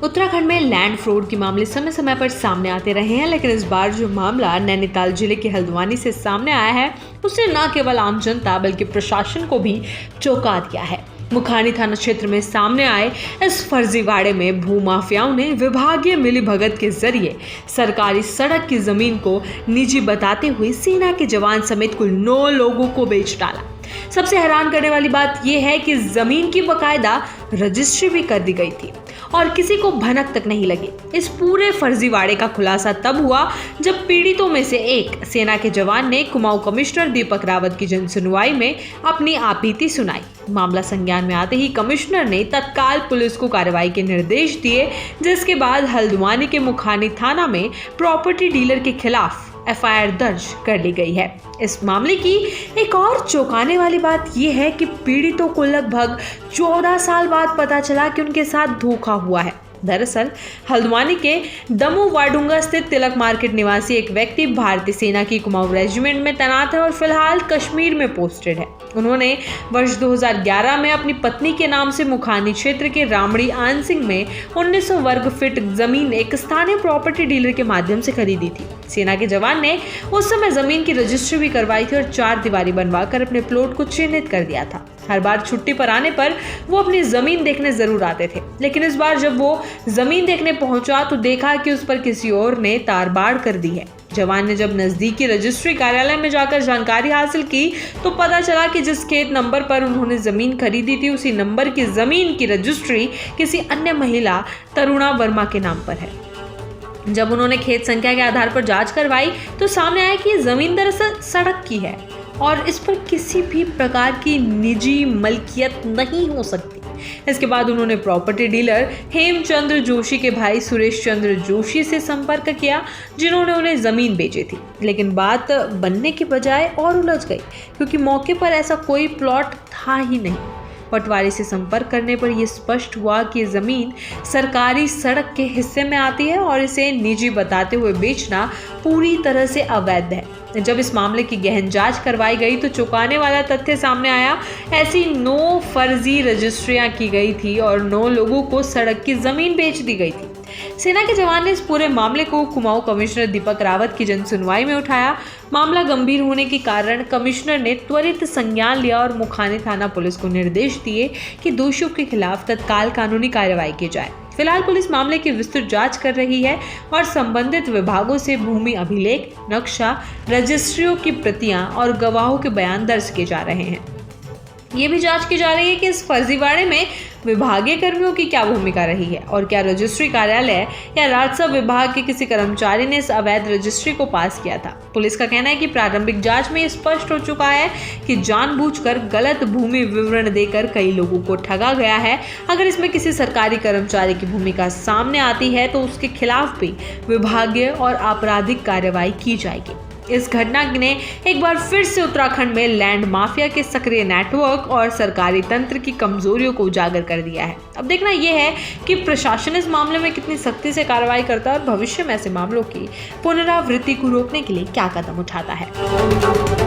उत्तराखंड में land fraud के मामले समय समय पर सामने आते रहे हैं, लेकिन इस बार जो मामला नैनीताल जिले के हल्द्वानी से सामने आया है उसने न केवल आम जनता बल्कि प्रशासन को भी चौंका दिया है। मुखानी थाना क्षेत्र में सामने आए इस फर्जीवाड़े में भूमाफियाओं ने विभागीय मिलीभगत के जरिए सरकारी सड़क की जमीन को निजी बताते हुए सेना के जवान समेत कुल 9 लोगों को बेच डाला। सबसे हैरान करने वाली बात यह है कि जमीन की बकायदा रजिस्ट्री भी कर दी गई थी और किसी को भनक तक नहीं लगी। इस पूरे फर्जीवाड़े का खुलासा तब हुआ जब पीड़ितों में से एक सेना के जवान ने कुमाऊं कमिश्नर दीपक रावत की जनसुनवाई में अपनी आपत्ति सुनाई। मामला संज्ञान में आते ही कमिश्नर ने तत्काल पुलिस को कार्रवाई के निर्देश दिए, जिसके बाद हल्द्वानी के मुखानी थाना में प्रॉपर्टी डीलर के खिलाफ एफआईआर दर्ज कर ली गई है। इस मामले की एक और चौंकाने वाली बात यह है कि पीड़ितों को लगभग 14 साल बाद पता चला कि उनके साथ धोखा हुआ है। दरअसल हल्द्वानी के दमू वाडुंगा स्थित तिलक मार्केट निवासी एक व्यक्ति भारतीय सेना की कुमाऊं रेजिमेंट में तैनात है और फिलहाल कश्मीर में पोस्टेड है। उन्होंने वर्ष 2011 में अपनी पत्नी के नाम से मुखानी क्षेत्र के रामड़ी आनसिंग में 1900 वर्ग फीट जमीन एक स्थानीय प्रॉपर्टी डीलर के माध्यम से खरीदी थी। सेना के जवान ने उस समय जमीन की रजिस्ट्री भी करवाई थी और 4 दीवारी बनवाकर अपने प्लॉट को चिन्हित कर दिया था। हर बार छुट्टी पर आने पर वो अपनी जमीन देखने जरूर आते थे, लेकिन इस बार जब वो जमीन देखने पहुंचा तो देखा कि उस पर किसी और ने तारबाड़ कर दी है। जवान ने जब नजदीकी रजिस्ट्री कार्यालय में जाकर जानकारी हासिल की तो पता चला कि जिस खेत नंबर पर उन्होंने जमीन खरीदी थी उसी नंबर की जमीन की रजिस्ट्री किसी अन्य महिला तरुणा वर्मा के नाम पर है। जब उन्होंने खेत संख्या के आधार पर जांच करवाई तो सामने आया कि जमीन दरअसल सड़क की है और इस पर किसी भी प्रकार की निजी मलकियत नहीं हो सकती। इसके बाद उन्होंने प्रॉपर्टी डीलर हेमचंद्र जोशी के भाई सुरेश चंद्र जोशी से संपर्क किया, जिन्होंने उन्हें जमीन बेची थी। लेकिन बात बनने के बजाय और उलझ गई, क्योंकि मौके पर ऐसा कोई प्लॉट था ही नहीं। पटवारी से संपर्क करने पर यह स्पष्ट हुआ कि ये जमीन सरकारी सड़क के हिस्से में आती है और इसे निजी बताते हुए बेचना पूरी तरह से अवैध है। जब इस मामले की गहन जांच करवाई गई तो चौंकाने वाला तथ्य सामने आया। ऐसी 9 फर्जी रजिस्ट्रियां की गई थी और 9 लोगों को सड़क की जमीन बेच दी गई थी। सेना के जवान ने इस पूरे मामले को कुमाऊं कमिश्नर दीपक रावत की जनसुनवाई में उठाया। मामला गंभीर होने के कारण कमिश्नर ने त्वरित संज्ञान लिया और मुखानी थाना पुलिस को निर्देश दिए कि दोषियों के खिलाफ तत्काल कानूनी कार्रवाई की जाए। फिलहाल पुलिस मामले की विस्तृत जांच कर रही है और संबंधित विभागों से भूमि अभिलेख, नक्शा, रजिस्ट्रियों की प्रतियां और गवाहों के बयान दर्ज किए जा रहे हैं। ये भी जांच की जा रही है कि इस फर्जीवाड़े में विभागीय कर्मियों की क्या भूमिका रही है और क्या रजिस्ट्री कार्यालय या राजस्व विभाग के किसी कर्मचारी ने इस अवैध रजिस्ट्री को पास किया था। पुलिस का कहना है कि प्रारंभिक जांच में स्पष्ट हो चुका है कि जानबूझकर गलत भूमि विवरण देकर कई लोगों को ठगा गया है। अगर इसमें किसी सरकारी कर्मचारी की भूमिका सामने आती है तो उसके खिलाफ भी विभागीय और आपराधिक कार्रवाई की जाएगी। इस घटना ने एक बार फिर से उत्तराखंड में लैंड माफिया के सक्रिय नेटवर्क और सरकारी तंत्र की कमजोरियों को उजागर कर दिया है। अब देखना यह है कि प्रशासन इस मामले में कितनी सख्ती से कार्रवाई करता है और भविष्य में ऐसे मामलों की पुनरावृत्ति को रोकने के लिए क्या कदम उठाता है।